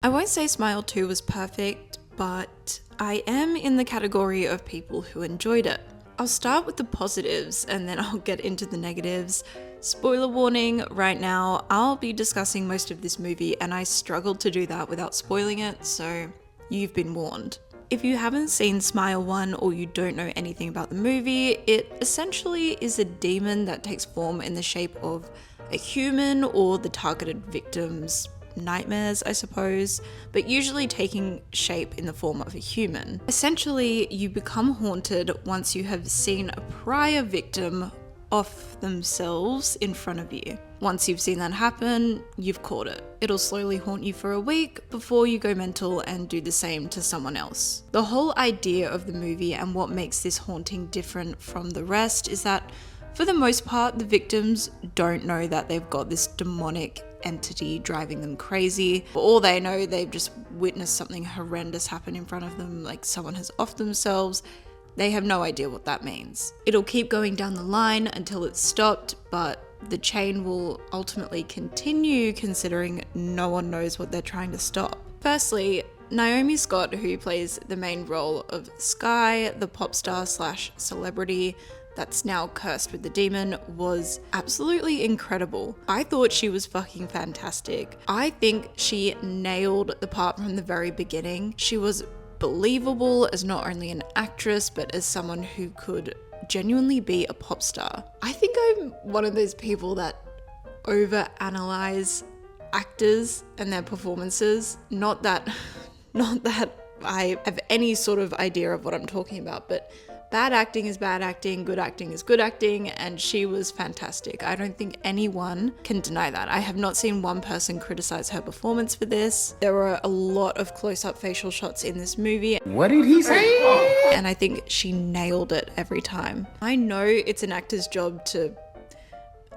I won't say Smile 2 was perfect, but I am in the category of people who enjoyed it. I'll start with the positives and then I'll get into the negatives. Spoiler warning, right now I'll be discussing most of this movie and I struggled to do that without spoiling it, so you've been warned. If you haven't seen Smile 1 or you don't know anything about the movie, it essentially is a demon that takes form in the shape of a human or the targeted victim's nightmares, I suppose, but usually taking shape in the form of a human. Essentially, you become haunted once you have seen a prior victim off themselves in front of you. Once you've seen that happen, you've caught it. It'll slowly haunt you for a week before you go mental and do the same to someone else. The whole idea of the movie and what makes this haunting different from the rest is that for the most part, the victims don't know that they've got this demonic entity driving them crazy. For all they know, they've just witnessed something horrendous happen in front of them, like someone has offed themselves. They have no idea what that means. It'll keep going down the line until it's stopped, but the chain will ultimately continue considering no one knows what they're trying to stop. Firstly, Naomi Scott, who plays the main role of Skye, the pop star slash celebrity that's now cursed with the demon, was absolutely incredible. I thought she was fucking fantastic. I think she nailed the part from the very beginning. She was believable as not only an actress, but as someone who could genuinely be a pop star. I think I'm one of those people that overanalyze actors and their performances. Not that I have any sort of idea of what I'm talking about, but bad acting is bad acting, good acting is good acting, and she was fantastic. I don't think anyone can deny that. I have not seen one person criticize her performance for this. There were a lot of close-up facial shots in this movie. What did he say? And I think she nailed it every time. I know it's an actor's job to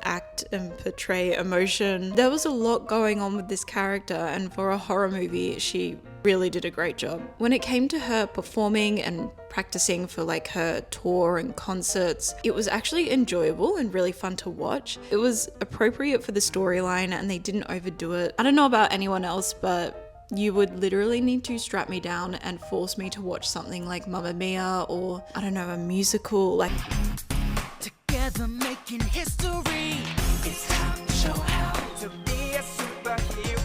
act and portray emotion. There was a lot going on with this character, and for a horror movie, she really did a great job. When it came to her performing and practicing for like her tour and concerts, it was actually enjoyable and really fun to watch. It was appropriate for the storyline and they didn't overdo it. I don't know about anyone else, but you would literally need to strap me down and force me to watch something like Mamma Mia or, I don't know, a musical like Together making history. It's time to show how to be a superhero.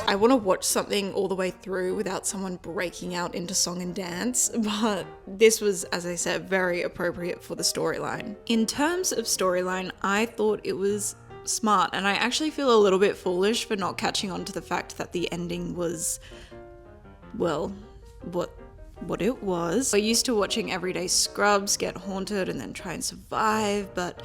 I want to watch something all the way through without someone breaking out into song and dance, but this was, as I said, very appropriate for the storyline. In terms of storyline, I thought it was smart, and I actually feel a little bit foolish for not catching on to the fact that the ending was, well, what it was. We're used to watching everyday scrubs get haunted and then try and survive, but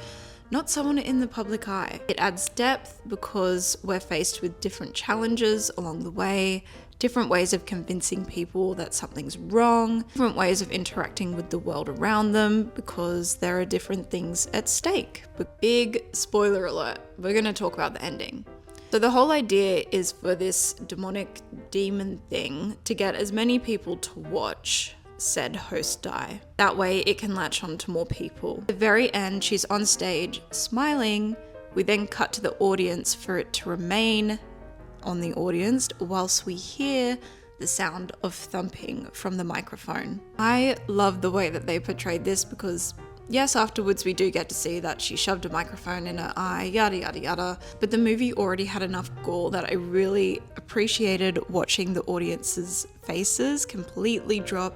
not someone in the public eye. It adds depth because we're faced with different challenges along the way, different ways of convincing people that something's wrong, different ways of interacting with the world around them because there are different things at stake. But big spoiler alert, we're going to talk about the ending. So the whole idea is for this demonic demon thing to get as many people to watch said host die. That way it can latch on to more people. At the very end, she's on stage smiling. We then cut to the audience for it to remain on the audience whilst we hear the sound of thumping from the microphone. I love the way that they portrayed this because yes, afterwards we do get to see that she shoved a microphone in her eye, yada yada yada, but the movie already had enough gore that I really appreciated watching the audience's faces completely drop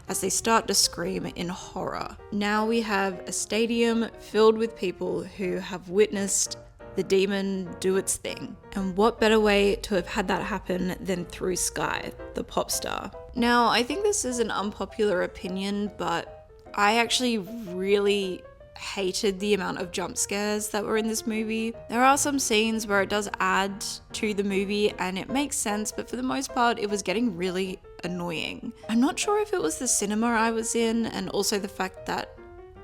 as they start to scream in horror. Now we have a stadium filled with people who have witnessed the demon do its thing. And what better way to have had that happen than through Skye, the pop star. Now, I think this is an unpopular opinion, but I actually really hated the amount of jump scares that were in this movie. There are some scenes where it does add to the movie and it makes sense, but for the most part, it was getting really annoying. I'm not sure if it was the cinema I was in and also the fact that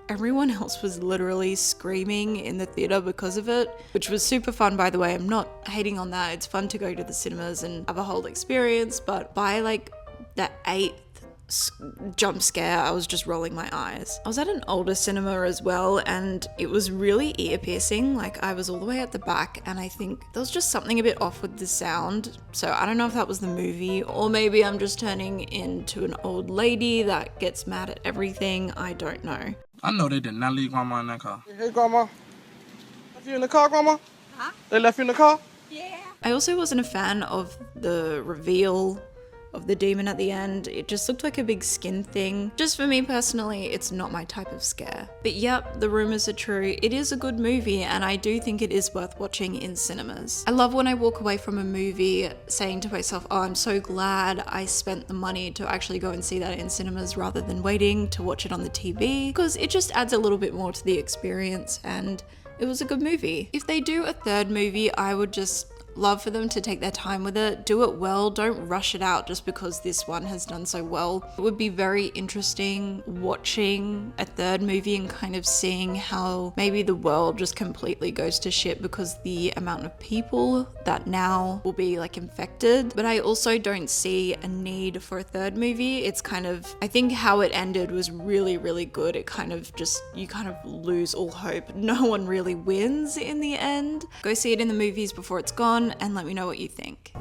everyone else was literally screaming in the theater because of it, which was super fun, by the way. I'm not hating on that. It's fun to go to the cinemas and have a whole experience, but by like the 8th jump scare, I was just rolling my eyes. I was at an older cinema as well, and it was really ear piercing. Like, I was all the way at the back, and I think there was just something a bit off with the sound. So I don't know if that was the movie, or maybe I'm just turning into an old lady that gets mad at everything. I don't know. I know they did not leave Grandma in that car. Hey, Grandma. Left you in the car, Grandma? Huh? They left you in the car? I also wasn't a fan of the reveal of the demon at the end. It just looked like a big skin thing. Just for me personally, it's not my type of scare. But yep, the rumors are true. It is a good movie, and I do think it is worth watching in cinemas. I love when I walk away from a movie saying to myself, oh, I'm so glad I spent the money to actually go and see that in cinemas rather than waiting to watch it on the TV, because it just adds a little bit more to the experience, and it was a good movie. If they do a third movie, I would just love for them to take their time with it, do it well, don't rush it out just because this one has done so well. It would be very interesting watching a third movie and kind of seeing how maybe the world just completely goes to shit because the amount of people that now will be like infected. But I also don't see a need for a third movie. It's kind of, I think how it ended was really, really good. It kind of just, you kind of lose all hope. No one really wins in the end. Go see it in the movies before it's gone and let me know what you think.